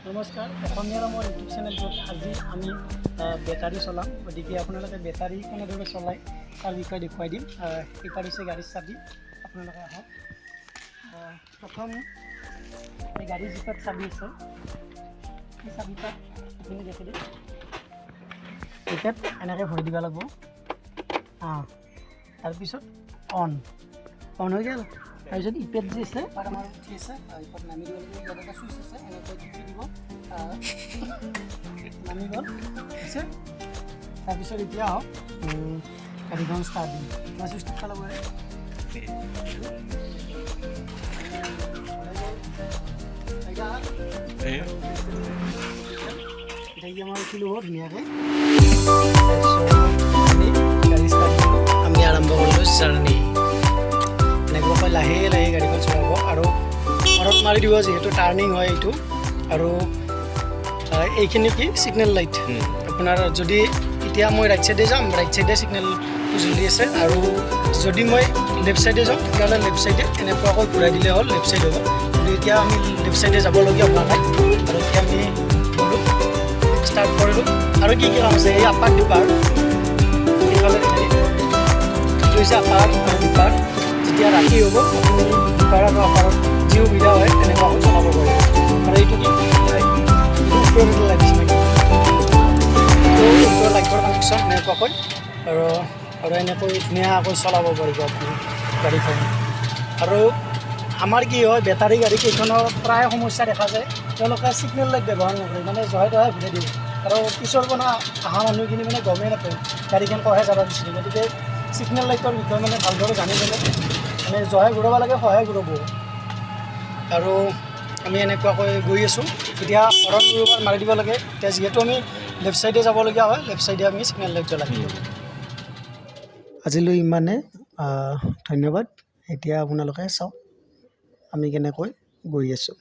নমস্কাৰ অসমীয়া মোৰ ইউটিউব চেনেলটোত আজি আমি বেটাৰী চলাম গতিকে আপোনালোকে বেটাৰী কেনেদৰে চলায় তাৰ বিষয়ে দেখুৱাই দিম এটা হৈছে গাড়ীৰ চাবি আপোনালোকে আহক প্ৰথম এই গাড়ীৰ যিটো চাবি আছে এই চাবিটা আপুনি দেখি দিম এটাত এনেকৈ ভৰি দিব লাগিব তাৰপিছত অন হৈ গ'ল তাৰপিছত ইপেড যি আছে তাত আমাৰ উঠি আছে ইপেড নামি দিব লাগিব ইয়াত এটা চুইচ আছে এনেকৈ টিপি দিব নামি গ'ল আছে তাৰপিছত এতিয়া আহক গাড়ীখন ষ্টাৰ্ট দিম মই চুইচটো পেলাব এতিয়া মই উঠিলোঁ ধুনীয়াকৈ গাড়ী ষ্টাৰ্ট দিলোঁ আমি আৰম্ভ কৰিলোঁ জাৰ্ণি এনেকৈ লাহে লাহে গাড়ীখন চলাব আৰু ঘৰত মাৰি দিব যিহেতু টাৰ্ণিং হয় এইটো আৰু এইখিনি কি ছিগনেল লাইট আপোনাৰ যদি এতিয়া মই ৰাইট ছাইডে যাম ৰাইট ছাইডে ছিগনেলটো জ্বলি আছে আৰু যদি মই লেফ্ট ছাইডে যাওঁ তেতিয়াহ'লে লেফ্ট ছাইডে এনেকুৱাকৈ ঘূৰাই দিলে হ'ল লেফ্ট ছাইড হ'ব কিন্তু এতিয়া আমি লেফ্ট ছাইডে যাবলগীয়া হোৱা নাই আৰু এতিয়া আমি গ'লোঁ ষ্টাৰ্ট কৰিলোঁ আৰু কি কি কাম আছে এই আপাৰ ডিপাৰ এইফালে এইটো হৈছে আপাৰ ডিপাৰ যেতিয়া ৰাতি হ'ব আপুনি ডিপাৰ আৰু আপাৰত যি সুবিধা হয় তেনেকুৱাকৈ চলাব পাৰিব আৰু এইটো কি ওপৰৰ লাগিছে ওপৰৰ লাইটৰ কানেকশ্যন এনেকুৱাকৈ আৰু এনেকৈ ধুনীয়াকৈ চলাব পাৰিব আপুনি গাড়ীখন আৰু আমাৰ কি হয় বেটাৰী গাড়ী কেইখনৰ প্ৰায় সমস্যা দেখা যায় তেওঁলোকে ছিগনেল লাইট ব্যৱহাৰ নকৰে মানে জহাই তহাই ঘূৰাই দিয়ে আৰু পিছৰ পৰা অহা মানুহখিনি মানে গমেই নাপায় গাড়ীখন কহে যাব দিছিলে গতিকে ছিগনেল লাইটৰ বিষয়ে মানে ভালদৰে জানি ল'লে মানে জহাই ঘূৰাব লাগে সহায় ঘূৰাব আৰু আমি এনেকুৱাকৈ গৈ আছোঁ এতিয়া হৰণ দুবাৰ মাৰি দিব লাগে এতিয়া যিহেতু আমি লেফ্ট ছাইডে যাবলগীয়া হয় লেফ্ট ছাইডে আমি ছিগনেল লাইট জ্বলাই দিম আজিলৈ ইমানে ধন্যবাদ এতিয়া আপোনালোকে চাওক আমি কেনেকৈ গৈ আছোঁ